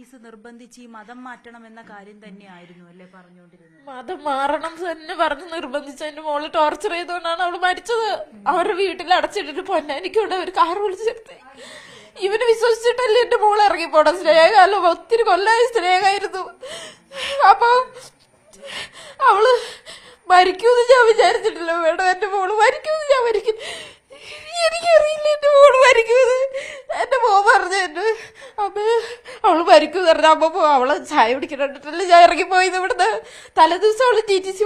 Police നിർബന്ധിച്ച് ഈ മതം മാറ്റണം എന്ന കാര്യം തന്നെയായിരുന്നു അല്ലേ പറഞ്ഞുകൊണ്ടിരുന്നത്? മതം മാറണം തന്നെ പറഞ്ഞ് നിർബന്ധിച്ച് എന്റെ മോള് ടോർച്ചർ ചെയ്തുകൊണ്ടാണ് അവള് മരിച്ചത്. അവരുടെ വീട്ടിൽ അടച്ചിട്ടിട്ട് പൊന്നാനിക്കൂടെ ഒരു കാർ വിളിച്ചെടുത്ത് ഇവന് വിശ്വസിച്ചിട്ടല്ലേ എന്റെ മോള് ഇറങ്ങിപ്പോടാ. സ്നേഹമല്ലോ, ഒത്തിരി കൊല്ലായി സ്നേഹമായിരുന്നു. അപ്പൊ അവള് മരിക്കൂന്ന് ഞാൻ വിചാരിച്ചിട്ടില്ല. വേണം എന്റെ മോള് മരിക്കൂന്ന് ഞാൻ എനിക്കറിയില്ല എന്റെ മോള് മരിക്കൂന്ന്. എന്റെ മോൻ പറഞ്ഞു എന്നെ അമ്മ അവള് മരിക്കൂന്ന് പറഞ്ഞ അമ്മ അവളെ ചായ പിടിക്കണ്ടിട്ടല്ലേ ഞാൻ ഇറങ്ങിപ്പോയത് ഇവിടുന്ന്. തലേദിവസം അവള് TTC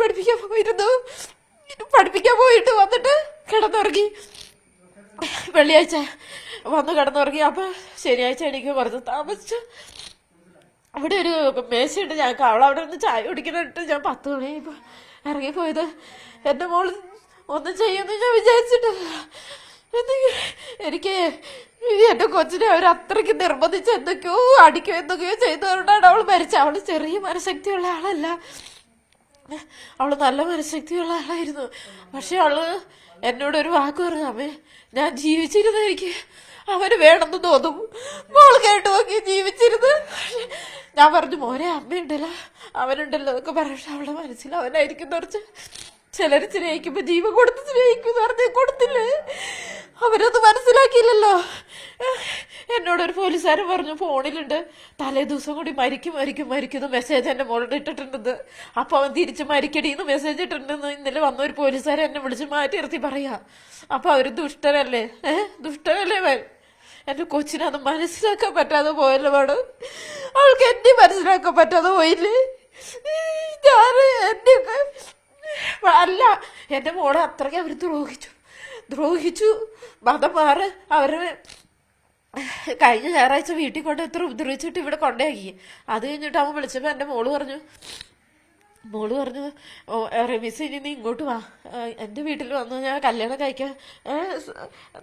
പഠിപ്പിക്കാൻ പോയിട്ട് വന്നിട്ട് കിടന്നുറങ്ങി. വെള്ളിയാഴ്ച വന്ന് കിടന്നുറങ്ങി. അപ്പൊ ശനിയാഴ്ച എനിക്ക് കുറച്ച് താമസിച്ചു. അവിടെ ഒരു മേശയുണ്ട് ഞങ്ങൾക്ക്. അവളവിടെ നിന്ന് ചായ കുടിക്കണിട്ട് ഞാൻ 10 മണിയായപ്പോ ഇറങ്ങിപ്പോയത്. എന്റെ മോള് ഒന്നും ചെയ്യുമെന്ന് ഞാൻ വിചാരിച്ചിട്ടില്ല. എനിക്ക് എന്റെ കൊച്ചിനെ അവർ അത്രയ്ക്ക് നിർബന്ധിച്ച് എന്തൊക്കെയോ എന്തൊക്കെയോ ചെയ്തുകൊണ്ടാണ് അവള് മരിച്ചത്. അവള് ചെറിയ മനഃശക്തിയുള്ള ആളല്ല, അവള് നല്ല മനഃശക്തിയുള്ള ആളായിരുന്നു. പക്ഷെ അവള് എന്നോടൊരു വാക്ക് പറഞ്ഞു, അമ്മേ ഞാൻ ജീവിച്ചിരുന്ന എനിക്ക് അവന് വേണമെന്ന് തോന്നും. മോള് കേട്ടു നോക്കി ജീവിച്ചിരുന്ന്. ഞാൻ പറഞ്ഞു മോനെ അമ്മയുണ്ടല്ലോ അവനുണ്ടല്ലോ എന്നൊക്കെ പറഞ്ഞിട്ട് അവളുടെ മനസ്സിൽ അവനായിരിക്കും കുറച്ച് ചിലര് സ്നേഹിക്കുമ്പോ ജീവൻ കൊടുത്ത് സ്നേഹിക്കും പറഞ്ഞ് കൊടുത്തില്ലേ. അവരത് മനസ്സിലാക്കിയില്ലല്ലോ. എന്നോടൊരു പോലീസുകാരൻ പറഞ്ഞു ഫോണിലുണ്ട് തലേ ദിവസം കൂടി മരിക്കും മെസ്സേജ് എന്റെ മോളോട് ഇട്ടിട്ടുണ്ടെന്ന്. അപ്പൊ അവൻ തിരിച്ച് മരിക്കടിന്ന് മെസ്സേജ് ഇട്ടിട്ടുണ്ടെന്ന് ഇന്നലെ വന്ന ഒരു പോലീസുകാരൻ എന്നെ വിളിച്ച് മാറ്റി നിർത്തി പറയാ. അപ്പൊ അവര് ദുഷ്ടനല്ലേ അവൻ. എന്റെ കൊച്ചിനെ അത് മനസ്സിലാക്കാൻ പറ്റാതെ പോയല്ലോ വേണം. അവൾക്ക് എന്നെ മനസ്സിലാക്കാൻ പറ്റാതെ പോയില്ലേ. അല്ല എന്റെ മോളെ അത്രയ്ക്ക് അവര് ദ്രോഹിച്ചു. മതം മാറ് അവര് കഴിഞ്ഞ ഞായറാഴ്ച വീട്ടിൽ കൊണ്ട് എത്ര ഉപദ്രവിച്ചിട്ട് ഇവിടെ കൊണ്ടാക്കി. അത് കഴിഞ്ഞിട്ട് അവൻ വിളിച്ചപ്പോ എന്റെ മോള് പറഞ്ഞു റമീസ് ഇനി നീ ഇങ്ങോട്ട് വാ, എന്റെ വീട്ടിൽ വന്നു ഞാൻ കല്യാണം കഴിക്കാൻ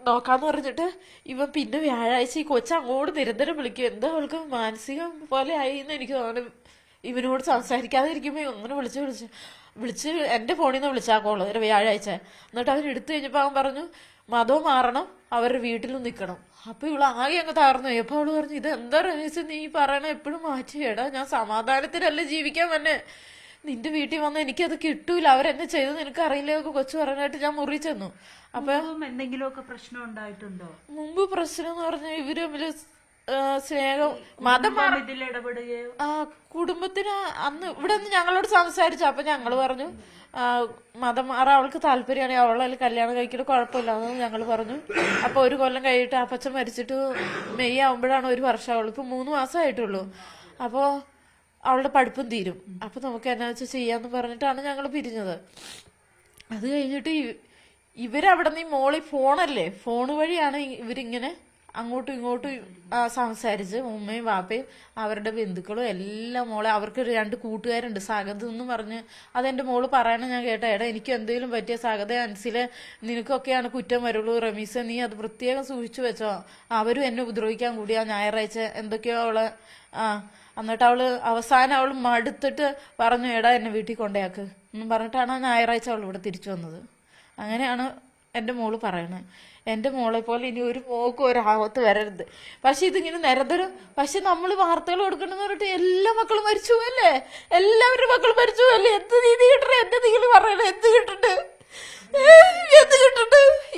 നോക്കാന്ന് പറഞ്ഞിട്ട് ഇവൻ പിന്നെ വ്യാഴാഴ്ച ഈ കൊച്ചു അങ്ങോട്ട് നിരന്തരം വിളിക്കും. എന്താ അവൾക്ക് മാനസികം പോലെ ആയി എന്ന് എനിക്ക് തോന്നുന്നു. ഇവനോട് സംസാരിക്കാതെ ഇരിക്കുമ്പോ അങ്ങനെ വിളിച്ച് എന്റെ ഫോണിൽ നിന്ന് വിളിച്ചാ കോള് ഒരു വ്യാഴാഴ്ച. എന്നിട്ട് അവൻ എടുത്തു കഴിഞ്ഞപ്പോ അവൻ പറഞ്ഞു മതവും മാറണം അവരുടെ വീട്ടിലും നിക്കണം. അപ്പൊ ഇവള് ആകെ അങ്ങ് തകർന്നു പോയി. അപ്പൊ അവള് പറഞ്ഞു ഇത് എന്താ റമീസ് നീ പറയണ എപ്പോഴും മാറ്റിയേടാ, ഞാൻ സമാധാനത്തിലല്ലേ ജീവിക്കാൻ വന്നെ. നിന്റെ വീട്ടിൽ വന്ന് എനിക്കത് കിട്ടൂല, അവരെന്നെ ചെയ്തെന്ന് എനിക്ക് അറിയില്ല കൊച്ചു പറയാനായിട്ട് ഞാൻ മുറി ചെന്നു. അപ്പൊ എന്തെങ്കിലുമൊക്കെ പ്രശ്നം ഉണ്ടായിട്ടുണ്ടോ? മുമ്പ് പ്രശ്നം എന്ന് പറഞ്ഞാൽ ഇവര് തമ്മില് സ്നേഹം മതം ഇടപെടുകയോ കുടുംബത്തിന് അന്ന് ഇവിടെ നിന്ന് ഞങ്ങളോട് സംസാരിച്ചു. അപ്പൊ ഞങ്ങള് പറഞ്ഞു മതം മാറാൻ അവൾക്ക് താല്പര്യമാണെങ്കിൽ അവളെ കല്യാണം കഴിക്കുന്നത് കുഴപ്പമില്ല എന്ന് ഞങ്ങൾ പറഞ്ഞു. അപ്പൊ 1 കൊല്ലം കഴിഞ്ഞിട്ട് അപ്പച്ചൻ മരിച്ചിട്ട് മെയ് ആവുമ്പോഴാണ് 1 വർഷം ആവുള്ളൂ. ഇപ്പൊ 3 മാസമായിട്ടുള്ളൂ. അപ്പോ അവളുടെ പഠിപ്പും തീരും. അപ്പൊ നമുക്ക് എന്നാ വെച്ചാൽ ചെയ്യാന്ന് പറഞ്ഞിട്ടാണ് ഞങ്ങൾ പിരിഞ്ഞത്. അത് കഴിഞ്ഞിട്ട് ഇവരവിടെ നിന്ന് മോളി ഫോണല്ലേ, ഫോണ് വഴിയാണ് ഇവരിങ്ങനെ അങ്ങോട്ടും ഇങ്ങോട്ടും സംസാരിച്ച് ഉമ്മയും വാപ്പയും അവരുടെ ബന്ധുക്കളും എല്ലാം മോളെ അവർക്ക് 2 കൂട്ടുകാരുണ്ട് സാഗത് എന്ന് പറഞ്ഞ്. അതെന്റെ മോള് പറയണ ഞാൻ കേട്ട എടാ എനിക്ക് എന്തെങ്കിലും പറ്റിയ സാഗത അൻസിലെ നിനക്കൊക്കെയാണ് കുറ്റം വരുള്ളൂ റമീസ, നീ അത് പ്രത്യേകം സൂക്ഷിച്ചു വെച്ചോ. അവരും എന്നെ ഉപദ്രവിക്കാൻ കൂടിയാ ഞായറാഴ്ച എന്തൊക്കെയോ അവള് എന്നിട്ട് അവസാനം അവള് മടുത്തിട്ട് പറഞ്ഞു എടാ എന്നെ വീട്ടിൽ കൊണ്ടയാക്ക് എന്നും പറഞ്ഞിട്ടാണ് ഞായറാഴ്ച അവൾ ഇവിടെ തിരിച്ചു വന്നത്. അങ്ങനെയാണ് എന്റെ മോള് പറയണേ. എന്റെ മോളെ പോലെ ഇനി ഒരു മോക്കും ഒരാപത്ത് വരരുത്. പക്ഷെ ഇതിങ്ങനെ നിരന്തരം പക്ഷെ നമ്മൾ വാർത്തകൾ കൊടുക്കണമെന്ന് പറഞ്ഞിട്ട് എല്ലാ മക്കളും മരിച്ചു പോയല്ലേ, എല്ലാവരുടെ മക്കളും മരിച്ചു പോയല്ലേ. എന്ത് നീതി കിട്ടണേ, എന്റെ നിങ്ങൾ പറയണേ എന്ത് കിട്ടണ്ട്.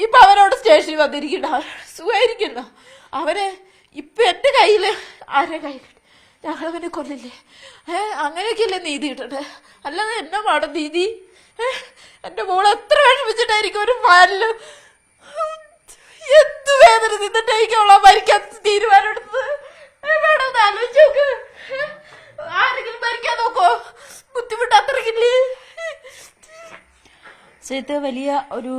ഇപ്പൊ അവനോട് സ്റ്റേഷനിൽ വന്നിരിക്കണ്ട സുഖമായിരിക്കണോ അവനെ. ഇപ്പൊ എന്റെ കയ്യില് ആരെ കയ്യിൽ ഞങ്ങളവനെ കൊല്ലില്ലേ. അങ്ങനെയൊക്കെയല്ലേ നീതി കിട്ടണ്ടേ, അല്ലാതെ എന്നാ പാടും നീതി. എന്റെ മോളെ എത്ര വിഷമിച്ചിട്ടായിരിക്കും ഒരു പാലിലും എന്ത് വേദന നിന്നിട്ടായിരിക്കും അവളെ മരിക്കാൻ തീരുമാനം എടുത്തത്. വേണമെന്ന് ആലോചിച്ച് നോക്ക്. ആരെങ്കിലും മരിക്കാൻ നോക്കോ, ബുദ്ധിമുട്ട് അത്രയ്ക്കില്ലേ. വലിയ ഒരു